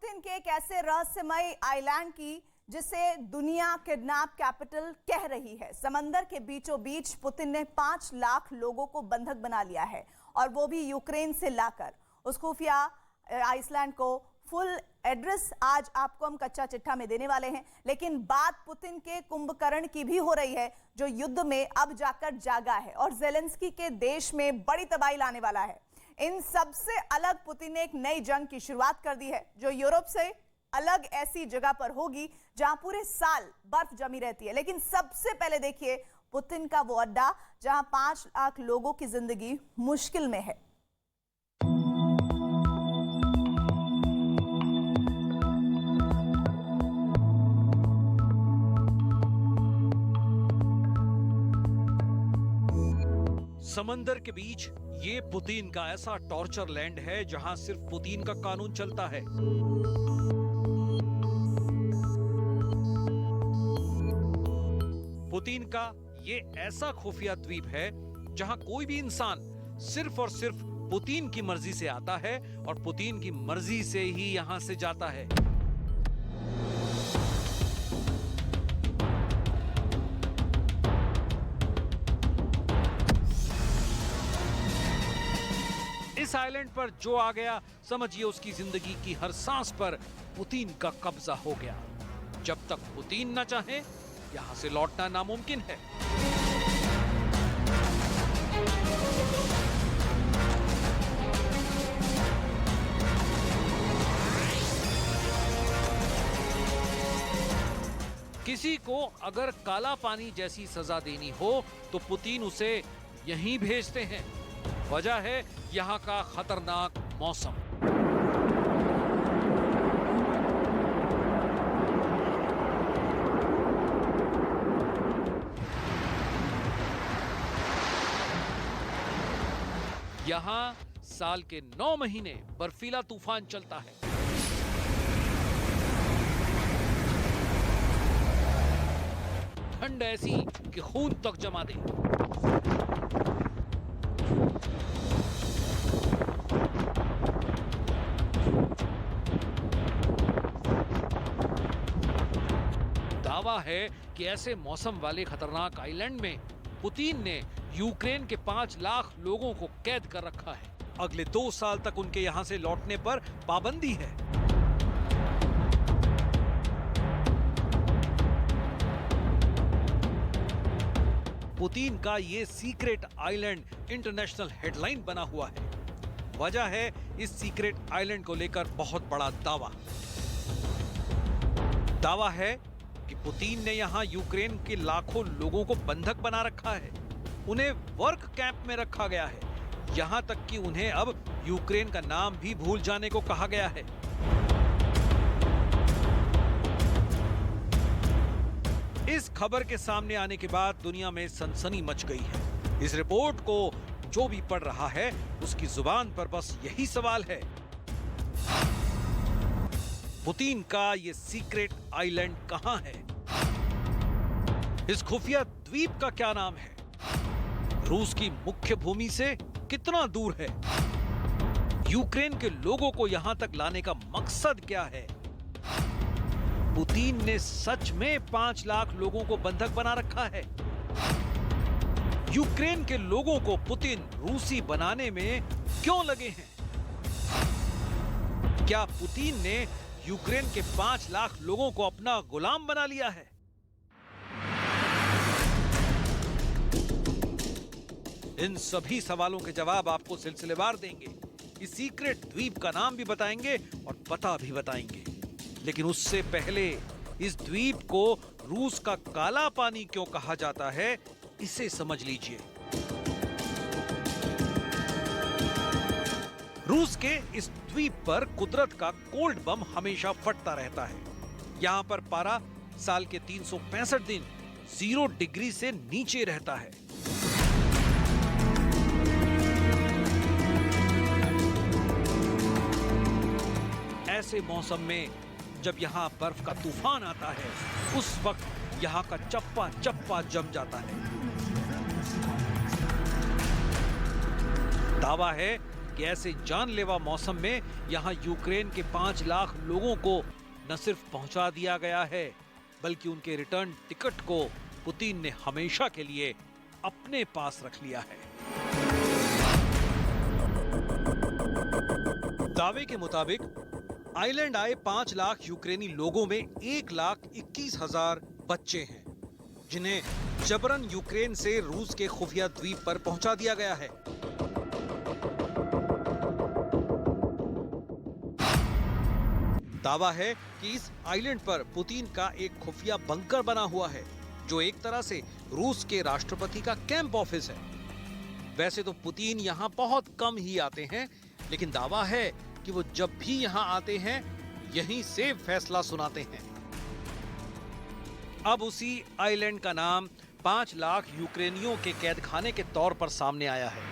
Putin के एक ऐसे रहस्यमय आइलैंड की जिसे दुनिया किडनैप कैपिटल कह रही है। समंदर के बीचों बीच पुतिन ने 5 लाख लोगों को बंधक बना लिया है और वो भी यूक्रेन से लाकर। उस खुफिया आइसलैंड को फुल एड्रेस आज आपको हम कच्चा चिट्ठा में देने वाले हैं, लेकिन बात पुतिन के कुंभकर्ण की भी हो रही है जो युद्ध में अब जाकर जागा है और जेलेंस्की के देश में बड़ी तबाही लाने वाला है। इन सबसे अलग पुतिन ने एक नई जंग की शुरुआत कर दी है जो यूरोप से अलग ऐसी जगह पर होगी जहां पूरे साल बर्फ जमी रहती है। लेकिन सबसे पहले देखिए पुतिन का वो अड्डा जहां 5 लाख लोगों की जिंदगी मुश्किल में है। समंदर के बीच ये पुतिन का ऐसा टॉर्चर लैंड है जहां सिर्फ पुतिन का कानून चलता है। पुतिन का ये ऐसा खुफिया द्वीप है जहां कोई भी इंसान सिर्फ और सिर्फ पुतिन की मर्जी से आता है और पुतिन की मर्जी से ही यहां से जाता है। इस आइलैंड पर जो आ गया समझिए उसकी जिंदगी की हर सांस पर पुतिन का कब्जा हो गया। जब तक पुतिन न चाहे यहां से लौटना नामुमकिन है। किसी को अगर काला पानी जैसी सजा देनी हो तो पुतिन उसे यहीं भेजते हैं। वजह है यहां का खतरनाक मौसम। यहां साल के 9 महीने बर्फीला तूफान चलता है। ठंड ऐसी कि खून तक जमा दे। दावा है कि ऐसे मौसम वाले खतरनाक आइलैंड में पुतिन ने यूक्रेन के 5 लाख लोगों को कैद कर रखा है। अगले 2 साल तक उनके यहां से लौटने पर पाबंदी है। पुतिन का ये सीक्रेट आइलैंड इंटरनेशनल हेडलाइन बना हुआ है। वजह है इस सीक्रेट आइलैंड को लेकर बहुत बड़ा दावा है कि पुतिन ने यहां यूक्रेन के लाखों लोगों को बंधक बना रखा है। उन्हें वर्क कैंप में रखा गया है। यहां तक कि उन्हें अब यूक्रेन का नाम भी भूल जाने को कहा गया है। इस खबर के सामने आने के बाद दुनिया में सनसनी मच गई है। इस रिपोर्ट को जो भी पढ़ रहा है उसकी जुबान पर बस यही सवाल है, पुतिन का ये सीक्रेट आइलैंड कहां है? इस खुफिया द्वीप का क्या नाम है? रूस की मुख्य भूमि से कितना दूर है? यूक्रेन के लोगों को यहां तक लाने का मकसद क्या है? पुतिन ने सच में 5 लाख लोगों को बंधक बना रखा है? यूक्रेन के लोगों को पुतिन रूसी बनाने में क्यों लगे हैं? क्या पुतिन ने यूक्रेन के 5 लाख लोगों को अपना गुलाम बना लिया है? इन सभी सवालों के जवाब आपको सिलसिलेवार देंगे। इस सीक्रेट द्वीप का नाम भी बताएंगे और पता भी बताएंगे। लेकिन उससे पहले इस द्वीप को रूस का काला पानी क्यों कहा जाता है, इसे समझ लीजिए। रूस के इस द्वीप पर कुदरत का कोल्ड बम हमेशा फटता रहता है। यहां पर पारा साल के 365 दिन 0 डिग्री से नीचे रहता है। ऐसे मौसम में जब यहां बर्फ का तूफान आता है उस वक्त यहां का चप्पा चप्पा जम जाता है। दावा है कि ऐसे जानलेवा मौसम में यहां यूक्रेन के 5 लाख लोगों को न सिर्फ पहुंचा दिया गया है, बल्कि उनके रिटर्न टिकट को पुतिन ने हमेशा के लिए अपने पास रख लिया है। दावे के मुताबिक आइलैंड आए 5 लाख यूक्रेनी लोगों में 1,21,000 बच्चे हैं, जिन्हें जबरन यूक्रेन से रूस के खुफिया द्वीप पर पहुंचा दिया गया है। दावा है कि इस आइलैंड पर पुतिन का एक खुफिया बंकर बना हुआ है, जो एक तरह से रूस के राष्ट्रपति का कैंप ऑफिस है। वैसे तो पुतिन यहाँ बहुत कम ही आते हैं, लेकिन दावा है कि वो जब भी यहाँ आते हैं यहीं से फैसला सुनाते हैं। अब उसी आइलैंड का नाम 5 लाख यूक्रेनियों के कैदखाने के तौर पर सामने आया है।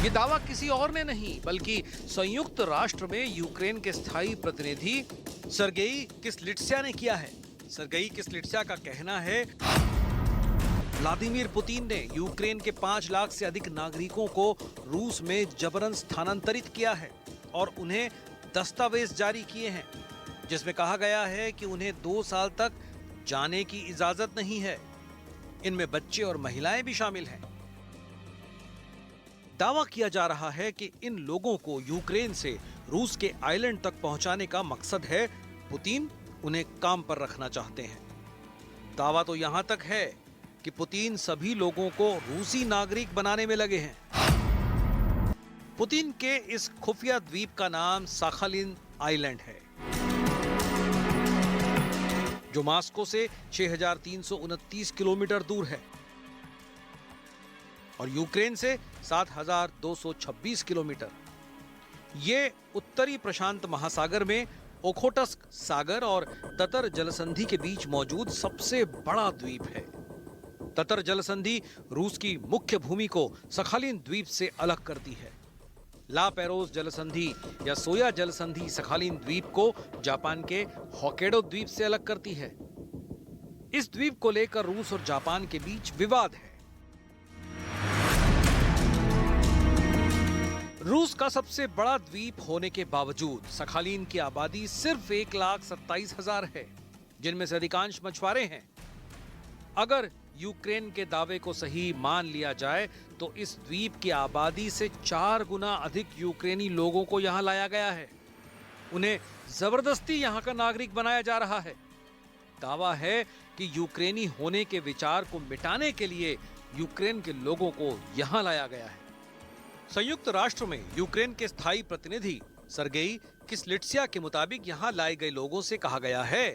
ये दावा किसी और ने नहीं, बल्कि संयुक्त राष्ट्र में यूक्रेन के स्थायी प्रतिनिधि सर्गेई किस्लिट्स्या ने किया है। सर्गेई किस्लिट्स्या का कहना है, व्लादिमीर पुतिन ने यूक्रेन के 5 लाख से अधिक नागरिकों को रूस में जबरन स्थानांतरित किया है और उन्हें दस्तावेज जारी किए हैं, जिसमें कहा गया है कि उन्हें 2 साल तक जाने की इजाजत नहीं है। इनमें बच्चे और महिलाएं भी शामिल हैं। दावा किया जा रहा है कि इन लोगों को यूक्रेन से रूस के आइलैंड तक पहुंचाने का मकसद है पुतिन उन्हें काम पर रखना चाहते हैं। दावा तो यहां तक है कि पुतिन सभी लोगों को रूसी नागरिक बनाने में लगे हैं। पुतिन के इस खुफिया द्वीप का नाम साखालिन आइलैंड है, जो मॉस्को से 6,329 किलोमीटर दूर है और यूक्रेन से 7,226 किलोमीटर। ये उत्तरी प्रशांत महासागर में ओखोटस्क सागर और ततर जलसंधि के बीच मौजूद सबसे बड़ा द्वीप है। ततर जलसंधि रूस की मुख्य भूमि को सखालिन द्वीप से अलग करती है। ला पेरोस जलसंधि या सोया जलसंधि सखालिन द्वीप को जापान के होक्काइडो द्वीप से अलग करती है। इस द्वीप को लेकर रूस और जापान के बीच विवाद है। रूस का सबसे बड़ा द्वीप होने के बावजूद सखालिन की आबादी सिर्फ 1,27,000 है, जिनमें से अधिकांश मछुआरे हैं। अगर यूक्रेन के दावे को सही मान लिया जाए तो इस द्वीप की आबादी से 4 गुना अधिक यूक्रेनी लोगों को यहां लाया गया है। उन्हें जबरदस्ती यहां का नागरिक बनाया जा रहा है। दावा है कि यूक्रेनी होने के विचार को मिटाने के लिए यूक्रेन के लोगों को यहां लाया गया है। संयुक्त राष्ट्र में यूक्रेन के स्थायी प्रतिनिधि सर्गेई किस्लिट्स्या के मुताबिक यहां लाए गए लोगों से कहा गया है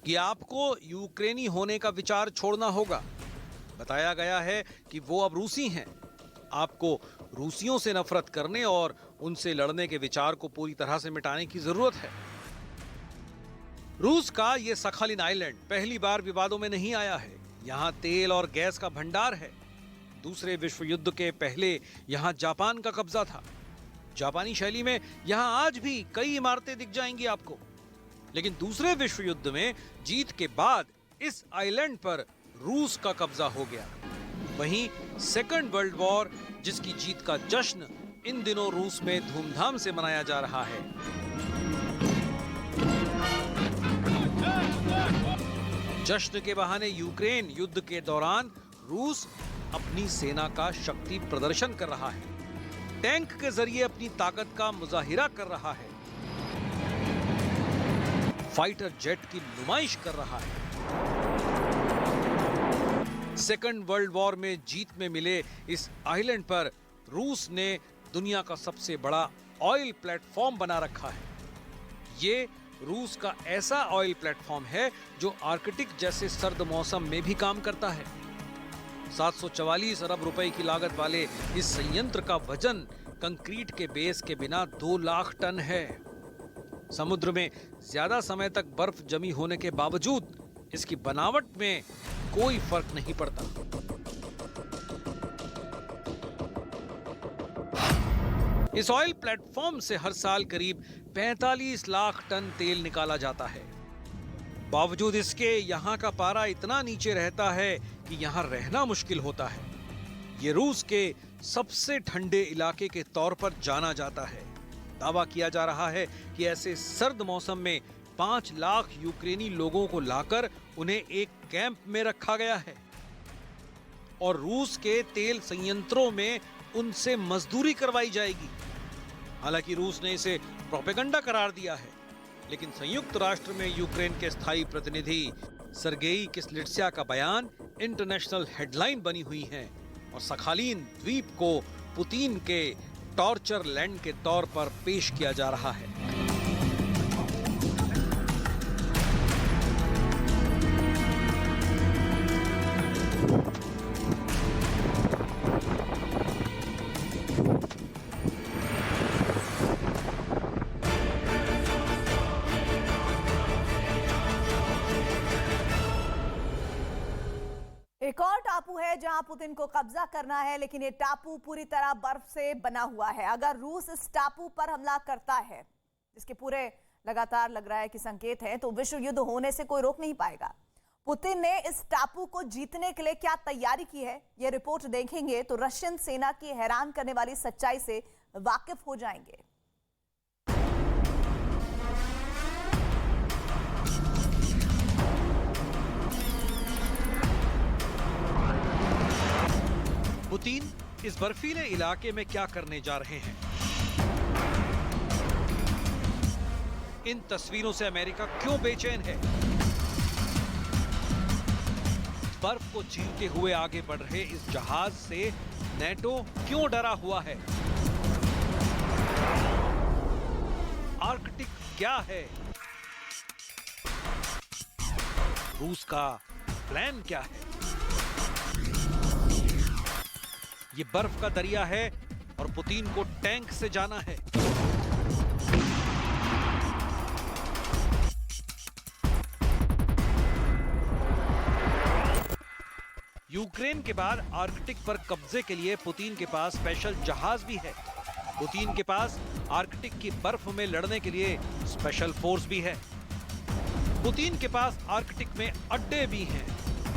कि आपको यूक्रेनी होने का विचार छोड़ना होगा। बताया गया है कि वो अब रूसी हैं। आपको रूसियों से नफरत करने और उनसे लड़ने के विचार को पूरी तरह से मिटाने की जरूरत है। रूस का ये सखालिन आइलैंड पहली बार विवादों में नहीं आया है। यहाँ तेल और गैस का भंडार है। दूसरे विश्व युद्ध के पहले यहाँ जापान का कब्जा था। जापानी शैली में यहाँ आज भी कई इमारतें दिख जाएंगी आपको। लेकिन दूसरे विश्व युद्ध में जीत के बाद इस आइलैंड पर रूस का कब्जा हो गया। वहीं सेकंड वर्ल्ड वॉर, जिसकी जीत का जश्न इन दिनों रूस में धूमधाम से मनाया जा रहा है। जश्न के बहाने यूक्रेन युद्ध के दौरान रूस अपनी सेना का शक्ति प्रदर्शन कर रहा है। टैंक के जरिए अपनी ताकत का मुजाहिरा कर रहा है। फाइटर जेट की नुमाइश कर रहा है। सेकंड वर्ल्ड वॉर में जीत में मिले इस आइलैंड पर रूस ने दुनिया का सबसे बड़ा ऑयल प्लेटफॉर्म बना रखा है। ये रूस का ऐसा ऑयल प्लेटफॉर्म है जो आर्कटिक जैसे सर्द मौसम में भी काम करता है। 744 अरब रुपए की लागत वाले इस संयंत्र का वजन कंक्रीट के बेस के बिना 2 लाख टन है। समुद्र में ज्यादा समय तक बर्फ जमी होने के बावजूद इसकी बनावट में कोई फर्क नहीं पड़ता। इस ऑयल प्लेटफॉर्म से हर साल करीब 45 लाख टन तेल निकाला जाता है। बावजूद इसके यहाँ का पारा इतना नीचे रहता है कि यहाँ रहना मुश्किल होता है। ये रूस के सबसे ठंडे इलाके के तौर पर जाना जाता है। दावा किया जा रहा है कि ऐसे सर्द मौसम में 5 लाख यूक्रेनी लोगों को लाकर उन्हें एक कैंप में रखा गया है और रूस के तेल संयंत्रों में उनसे मजदूरी करवाई जाएगी। हालांकि रूस ने इसे प्रोपेगेंडा करार दिया है, लेकिन संयुक्त राष्ट्र में यूक्रेन के स्थायी प्रतिनिधि सर्गेई किस्लित्स्या का बयान इंटरनेशनल हेडलाइन बनी हुई है और सखालिन द्वीप को पुतिन के टॉर्चर लैंड के तौर पर पेश किया जा रहा है। एक और टापू है जहां पुतिन को कब्जा करना है, लेकिन ये टापू पूरी तरह बर्फ से बना हुआ है। अगर रूस इस टापू पर हमला करता है, जिसके पूरे लगातार लग रहा है कि संकेत है, तो विश्व युद्ध होने से कोई रोक नहीं पाएगा। पुतिन ने इस टापू को जीतने के लिए क्या तैयारी की है, यह रिपोर्ट देखेंगे तो रशियन सेना की हैरान करने वाली सच्चाई से वाकिफ हो जाएंगे। पुतिन इस बर्फीले इलाके में क्या करने जा रहे हैं? इन तस्वीरों से अमेरिका क्यों बेचैन है? बर्फ को चीरते हुए आगे बढ़ रहे इस जहाज से नेटो क्यों डरा हुआ है? आर्कटिक क्या है? रूस का प्लान क्या है? ये बर्फ का दरिया है और पुतिन को टैंक से जाना है। यूक्रेन के बाद आर्कटिक पर कब्जे के लिए पुतिन के पास स्पेशल जहाज भी है। पुतिन के पास आर्कटिक की बर्फ में लड़ने के लिए स्पेशल फोर्स भी है। पुतिन के पास आर्कटिक में अड्डे भी हैं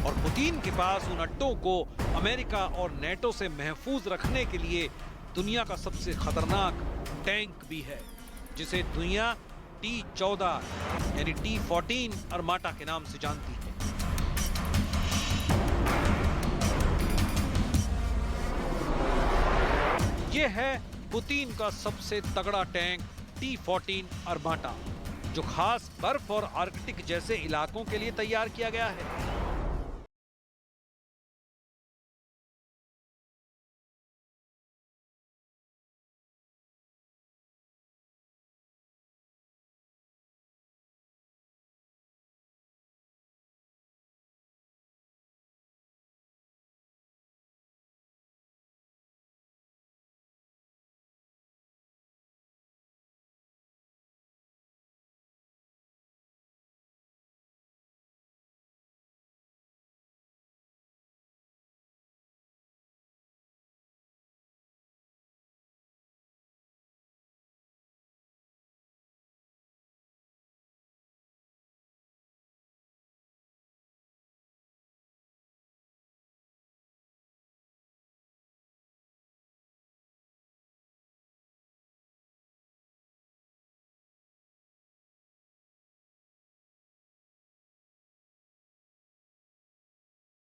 और पुतिन के पास उन अड्डों को अमेरिका और नेटो से महफूज रखने के लिए दुनिया का सबसे खतरनाक टैंक भी है, जिसे दुनिया T-14 यानी T-14 अरमाटा के नाम से जानती है। यह है पुतिन का सबसे तगड़ा टैंक T-14 अरमाटा, जो खास बर्फ और आर्कटिक जैसे इलाकों के लिए तैयार किया गया है।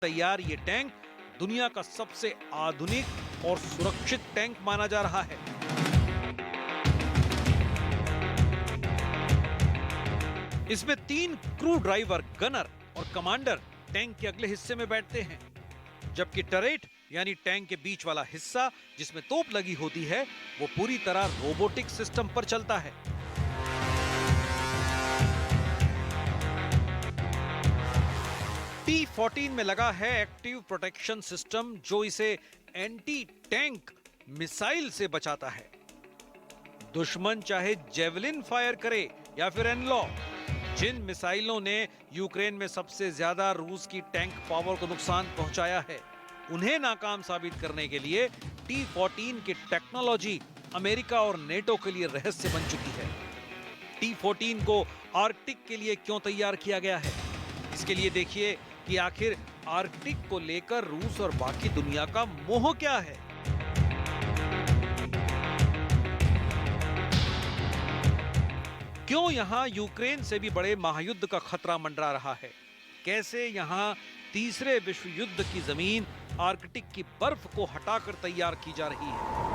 तैयार ये टैंक दुनिया का सबसे आधुनिक और सुरक्षित टैंक माना जा रहा है। इसमें 3 क्रू ड्राइवर, गनर और कमांडर टैंक के अगले हिस्से में बैठते हैं, जबकि टरेट यानी टैंक के बीच वाला हिस्सा जिसमें तोप लगी होती है, वो पूरी तरह रोबोटिक सिस्टम पर चलता है। T-14 में लगा है एक्टिव प्रोटेक्शन सिस्टम, जो इसे एंटी टैंक मिसाइल से बचाता है। दुश्मन चाहे जेवलिन फायर करे या फिर एनलॉक, जिन मिसाइलों ने यूक्रेन में सबसे ज्यादा रूस की टैंक पावर को नुकसान पहुंचाया है, उन्हें नाकाम साबित करने के लिए T-14 की टेक्नोलॉजी अमेरिका और नेटो के लिए रहस्य बन चुकी है। T-14 को आर्कटिक के लिए क्यों तैयार किया गया है? इसके लिए देखिए कि आखिर आर्कटिक को लेकर रूस और बाकी दुनिया का मोह क्या है? क्यों यहां यूक्रेन से भी बड़े महायुद्ध का खतरा मंडरा रहा है? कैसे यहां तीसरे विश्व युद्ध की जमीन आर्कटिक की बर्फ को हटाकर तैयार की जा रही है?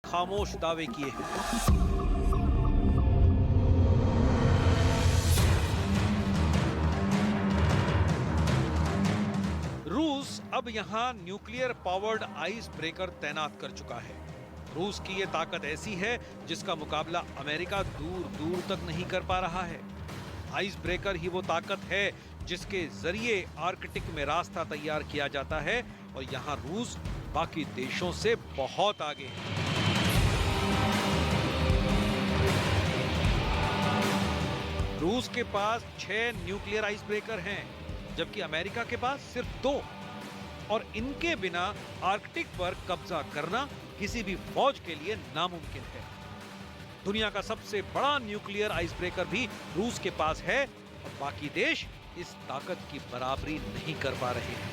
खामोश दावे किए हैं। रूस अब यहां न्यूक्लियर पावर्ड आइस ब्रेकर तैनात कर चुका है। रूस की ये ताकत ऐसी है जिसका मुकाबला अमेरिका दूर दूर तक नहीं कर पा रहा है। आइस ब्रेकर ही वो ताकत है जिसके जरिए आर्कटिक में रास्ता तैयार किया जाता है और यहां रूस बाकी देशों से बहुत आगे है। रूस के पास 6 न्यूक्लियर आइस ब्रेकर हैं, जबकि अमेरिका के पास सिर्फ 2। और इनके बिना आर्कटिक पर कब्जा करना किसी भी फौज के लिए नामुमकिन है। दुनिया का सबसे बड़ा न्यूक्लियर आइस ब्रेकर भी रूस के पास है और बाकी देश इस ताकत की बराबरी नहीं कर पा रहे हैं।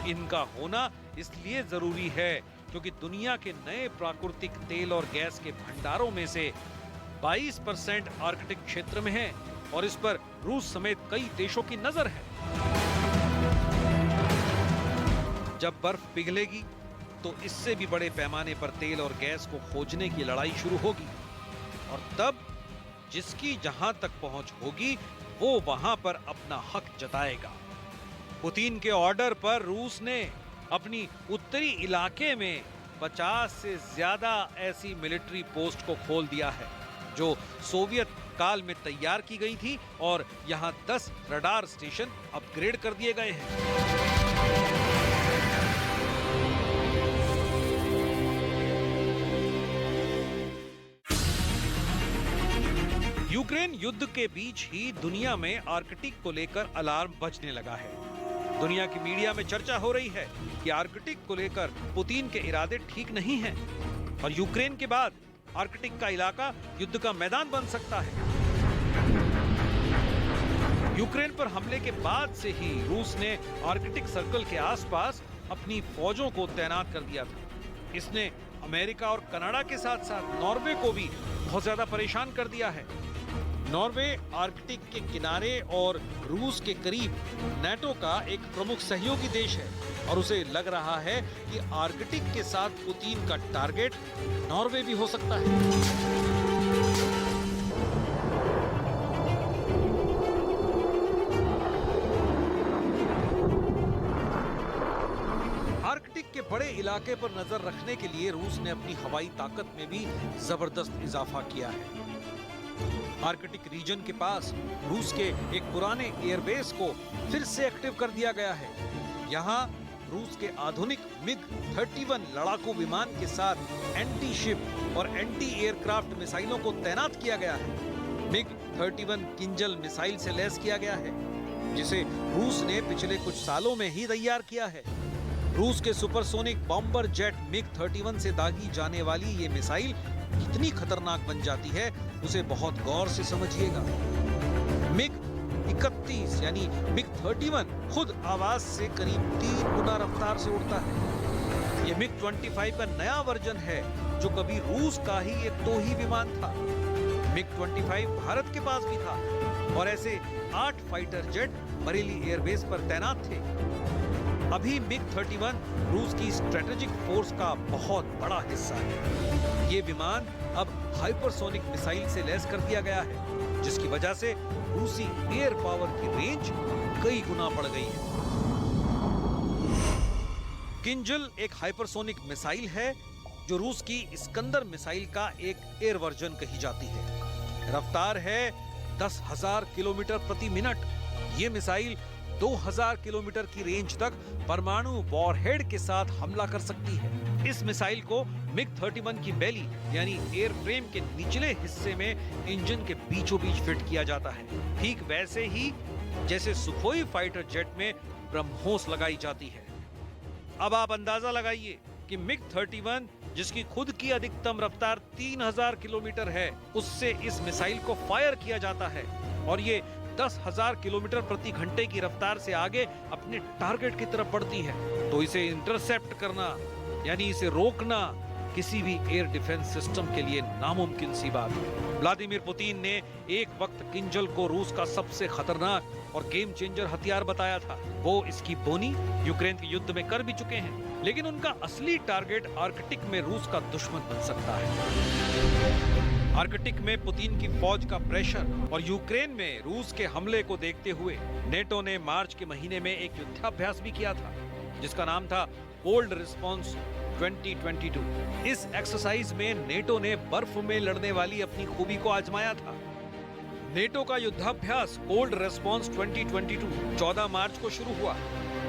इनका होना इसलिए जरूरी है क्योंकि दुनिया के नए प्राकृतिक तेल और गैस के भंडारों में से 22% आर्कटिक क्षेत्र में है और इस पर रूस समेत कई देशों की नजर है। जब बर्फ पिघलेगी तो इससे भी बड़े पैमाने पर तेल और गैस को खोजने की लड़ाई शुरू होगी और तब जिसकी जहां तक पहुंच होगी वो वहां पर अपना हक जताएगा। पुतिन के ऑर्डर पर रूस ने अपनी उत्तरी इलाके में 50 से ज्यादा ऐसी मिलिट्री पोस्ट को खोल दिया है जो सोवियत काल में तैयार की गई थी और यहां 10 रडार स्टेशन अपग्रेड कर दिए गए हैं। यूक्रेन युद्ध के बीच ही दुनिया में आर्कटिक को लेकर अलार्म बजने लगा है। दुनिया की मीडिया में चर्चा हो रही है कि आर्कटिक को लेकर पुतिन के इरादे ठीक नहीं हैं और यूक्रेन के बाद आर्कटिक का इलाका युद्ध का मैदान बन सकता है। यूक्रेन पर हमले के बाद से ही रूस ने आर्कटिक सर्कल के आसपास अपनी फौजों को तैनात कर दिया था। इसने अमेरिका और कनाडा के साथ साथ नॉर्वे को भी बहुत ज्यादा परेशान कर दिया है। नॉर्वे आर्कटिक के किनारे और रूस के करीब नाटो का एक प्रमुख सहयोगी देश है और उसे लग रहा है कि आर्कटिक के साथ पुतिन का टारगेट नॉर्वे भी हो सकता है। आर्कटिक के बड़े इलाके पर नजर रखने के लिए रूस ने अपनी हवाई ताकत में भी जबरदस्त इजाफा किया है। आर्कटिक रीजन के पास रूस के एक पुराने एयरबेस को फिर से एक्टिव कर दिया गया है। यहाँ रूस के आधुनिक मिग 31 लड़ाकू विमान के साथ एंटी शिप और एंटी एयरक्राफ्ट मिसाइलों को तैनात किया गया है। मिग 31 किंजल मिसाइल से लैस किया गया है, जिसे रूस ने पिछले कुछ सालों में ही तैयार किया है। रूस के सुपरसोनिक बॉम्बर जेट मिग 31 से दागी जाने वाली ये मिसाइल कितनी खतरनाक बन जाती है, उसे बहुत गौर से समझिएगा। मिग 31 यानी मिग 31 खुद आवाज से करीब 3 गुना रफ्तार से उड़ता है। ये मिग 25 का नया वर्जन है जो कभी रूस का ही एक तोही विमान था। मिग 25 भारत के पास भी था और ऐसे 8 फाइटर जेट बरेली एयरबेस पर तैनात थे। अभी मिग 31 रूस की स्ट्रेटेजिक फोर्स का बहुत बड़ा हिस्सा है। ये विमान अब हाइपरसोनिक मिसाइल से लैस कर दिया गया है, जिसकी वजह से रूसी एयर पावर की रेंज कई गुना बढ़ गई है। किंजल एक हाइपरसोनिक मिसाइल है जो रूस की इस्कंदर मिसाइल का एक एयर वर्जन कही जाती है। रफ्तार है 10,000 किलोमीटर प्रति मिनट। ये मिसाइल 2000 किलोमीटर की रेंज तक परमाणु वॉरहेड के साथ हमला कर सकती है। इस मिसाइल को मिग 31 की बेली यानी एयर फ्रेम के निचले हिस्से में इंजन के बीचों बीच फिट किया जाता है, ठीक वैसे ही जैसे सुखोई फाइटर जेट में ब्रह्मोस लगाई जाती है। अब आप अंदाजा लगाइए कि मिग 31 जिसकी खुद की अधिकतम रफ्तार 3000 किलोमीटर है, उससे इस मिसाइल को फायर किया जाता है और ये 10,000 किलोमीटर प्रति घंटे की रफ्तार से आगे अपने टारगेट की तरफ बढ़ती है। तो इसे इंटरसेप्ट करना यानी इसे रोकना किसी भी एयर डिफेंस सिस्टम के लिए नामुमकिन सी बात है। व्लादिमीर पुतिन ने एक वक्त किंजल को रूस का सबसे खतरनाक और गेम चेंजर हथियार बताया था। वो इसकी बोनी यूक्रेन के युद्ध में कर भी चुके हैं, लेकिन उनका असली टारगेट आर्कटिक में रूस का दुश्मन बन सकता है। आर्कटिक में पुतिन की फौज का प्रेशर और यूक्रेन में रूस के हमले को देखते हुए नेटो ने मार्च के महीने में एक युद्धाभ्यास भी किया था, जिसका नाम था कोल्ड रिस्पॉन्स 2022। इस एक्सरसाइज में नेटो ने बर्फ में लड़ने वाली अपनी खूबी को आजमाया था। नेटो का युद्धाभ्यास कोल्ड रिस्पॉन्स 2022 14 मार्च को शुरू हुआ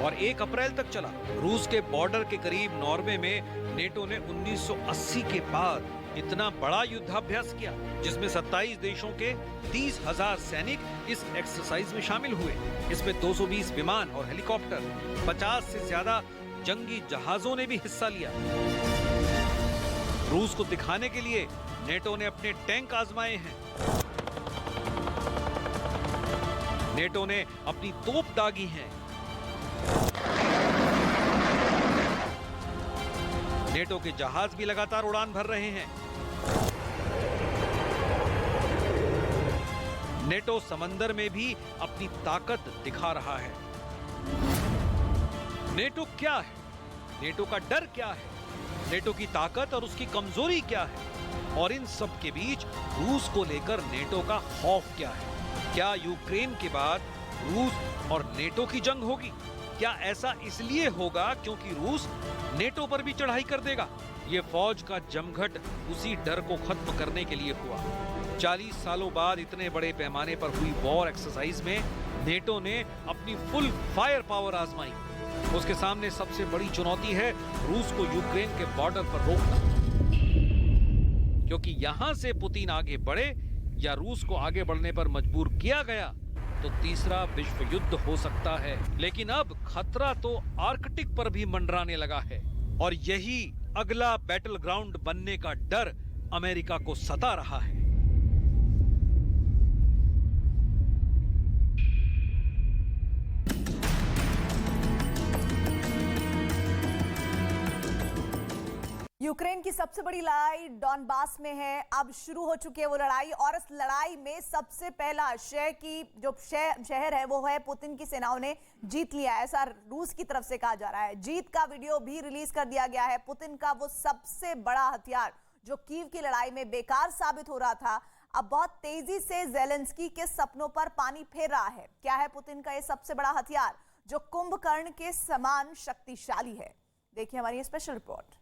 और 1 अप्रैल तक चला। रूस के बॉर्डर के करीब नॉर्वे में नेटो ने 1980 के बाद इतना बड़ा युद्धाभ्यास किया, जिसमें 27 देशों के 30,000 सैनिक इस एक्सरसाइज में शामिल हुए। इसमें 220 विमान और हेलीकॉप्टर, 50 से ज्यादा जंगी जहाजों ने भी हिस्सा लिया। रूस को दिखाने के लिए नेटो ने अपने टैंक आजमाए हैं। नेटो ने अपनी तोप दागी हैं। नेटो के जहाज भी लगातार उड़ान भर रहे हैं। नेटो समंदर में भी अपनी ताकत दिखा रहा है। नेटो क्या है? नेटो का डर क्या है? नेटो की ताकत और उसकी कमजोरी क्या है? और इन सब के बीच रूस को लेकर नेटो का खौफ क्या है? क्या यूक्रेन के बाद रूस और नेटो की जंग होगी? क्या ऐसा इसलिए होगा क्योंकि रूस नेटो पर भी चढ़ाई कर देगा? ये फौज का जमघट उसी डर को खत्म करने के लिए हुआ। 40 सालों बाद इतने बड़े पैमाने पर हुई वॉर एक्सरसाइज में नेटो ने अपनी फुल फायर पावर आजमाई। उसके सामने सबसे बड़ी चुनौती है रूस को यूक्रेन के बॉर्डर पर रोकना, क्योंकि यहां से पुतिन आगे बढ़े या रूस को आगे बढ़ने पर मजबूर किया गया तो तीसरा विश्व युद्ध हो सकता है। लेकिन अब खतरा तो आर्कटिक पर भी मंडराने लगा है और यही अगला बैटल ग्राउंड बनने का डर अमेरिका को सता रहा है। यूक्रेन की सबसे बड़ी लड़ाई डॉनबास में है। अब शुरू हो चुकी है वो लड़ाई, और इस लड़ाई में सबसे पहला शहर है वो है पुतिन की सेनाओं ने जीत लिया है, ऐसा रूस की तरफ से कहा जा रहा है। जीत का वीडियो भी रिलीज कर दिया गया है। पुतिन का वो सबसे बड़ा हथियार जो कीव की लड़ाई में बेकार साबित हो रहा था, अब बहुत तेजी से जेलेंस्की के सपनों पर पानी फेर रहा है। क्या है पुतिन का ये सबसे बड़ा हथियार जो कुंभकर्ण के समान शक्तिशाली है? देखिए हमारी ये स्पेशल रिपोर्ट।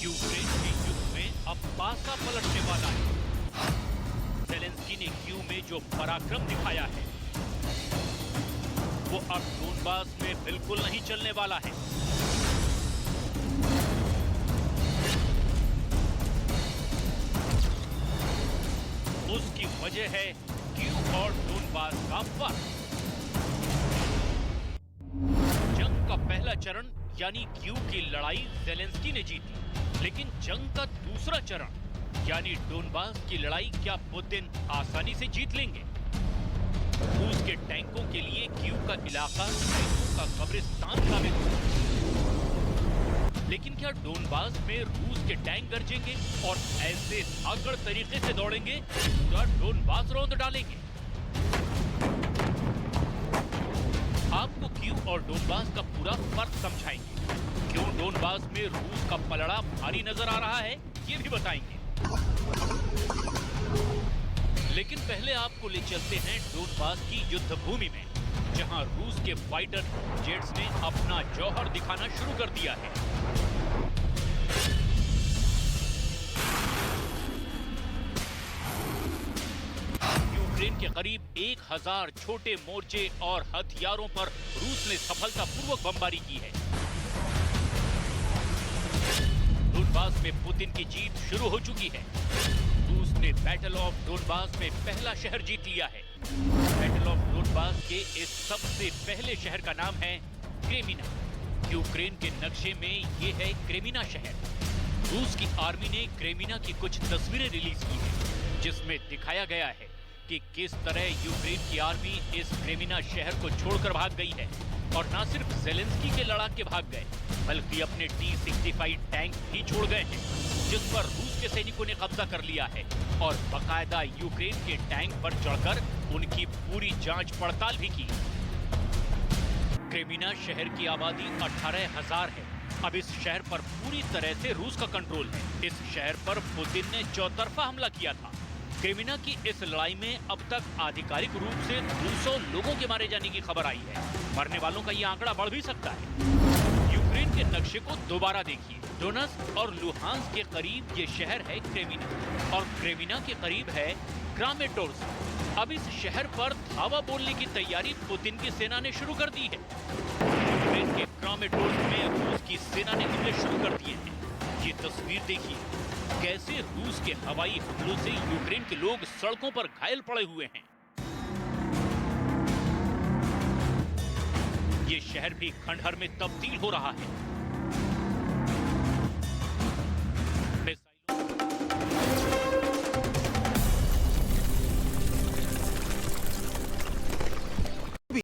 यूक्रेन के युद्ध में अब पासा पलटने वाला है। जेलेंस्की ने कीव में जो पराक्रम दिखाया है वो अब डोनबास में बिल्कुल नहीं चलने वाला है। उसकी वजह है कीव और डोनबास का फर्क। जंग का पहला चरण यानी कीव की लड़ाई जेलेंस्की ने जीती, लेकिन जंग का दूसरा चरण यानी डोनबास की लड़ाई क्या पुतिन आसानी से जीत लेंगे? रूस के टैंकों के लिए कीव का इलाका टैंकों का कब्रिस्तान साबित हुआ, लेकिन क्या डोनबास में रूस के टैंक गरजेंगे और ऐसे धाकड़ तरीके से दौड़ेंगे तो डोनबास रौंद डालेंगे? आपको कीव और डोनबास का पूरा फर्क समझाएंगे। क्यों डोनबास में रूस का पलड़ा भारी नजर आ रहा है ये भी बताएंगे। लेकिन पहले आपको ले चलते हैं डोनबास की युद्ध भूमि में, जहां रूस के फाइटर जेट्स ने अपना जौहर दिखाना शुरू कर दिया है। यूक्रेन के करीब 1000 छोटे मोर्चे और हथियारों पर रूस ने सफलतापूर्वक बमबारी की है। डोनबास में पुतिन की जीत शुरू हो चुकी है। रूस ने बैटल ऑफ डोनबास में पहला शहर जीत लिया है। बैटल ऑफ डोनबास के इस सबसे पहले शहर का नाम है क्रेमिना। यूक्रेन के नक्शे में ये है क्रेमिना शहर। रूस की आर्मी ने क्रेमिना की कुछ तस्वीरें रिलीज की हैं, जिसमें दिखाया गया है कि किस तरह यूक्रेन की आर्मी इस क्रेमिना शहर को छोड़कर भाग गई है, और न सिर्फ जेलेंस्की के लड़ाके भाग गए बल्कि अपने T-65 टैंक भी छोड़ गए हैं, जिस पर रूस के सैनिकों ने कब्जा कर लिया है, और बकायदा यूक्रेन के टैंक पर चढ़कर उनकी पूरी जांच पड़ताल भी की। क्रेमिना शहर की आबादी 18,000 है। अब इस शहर पर पूरी तरह से रूस का कंट्रोल है। इस शहर पर पुतिन ने चौतरफा हमला किया था। क्रेमिना की इस लड़ाई में अब तक आधिकारिक रूप से 200 लोगों के मारे जाने की खबर आई है। मरने वालों का ये आंकड़ा बढ़ भी सकता है। यूक्रेन के नक्शे को दोबारा देखिए। डोनेत्स्क और लुहांस्क के करीब ये शहर है क्रेमिना, और क्रेमिना के करीब है क्रामेटोर्स्क। अब इस शहर पर धावा बोलने की तैयारी पुतिन की सेना ने शुरू कर दी है। यूक्रेन के क्रामेटोर्स्क में रूस की सेना ने हमले शुरू कर दिए हैं। ये तस्वीर देखिए, कैसे रूस के हवाई हमलों से यूक्रेन के लोग सड़कों पर घायल पड़े हुए हैं। ये शहर भी खंडहर में तब्दील हो रहा है।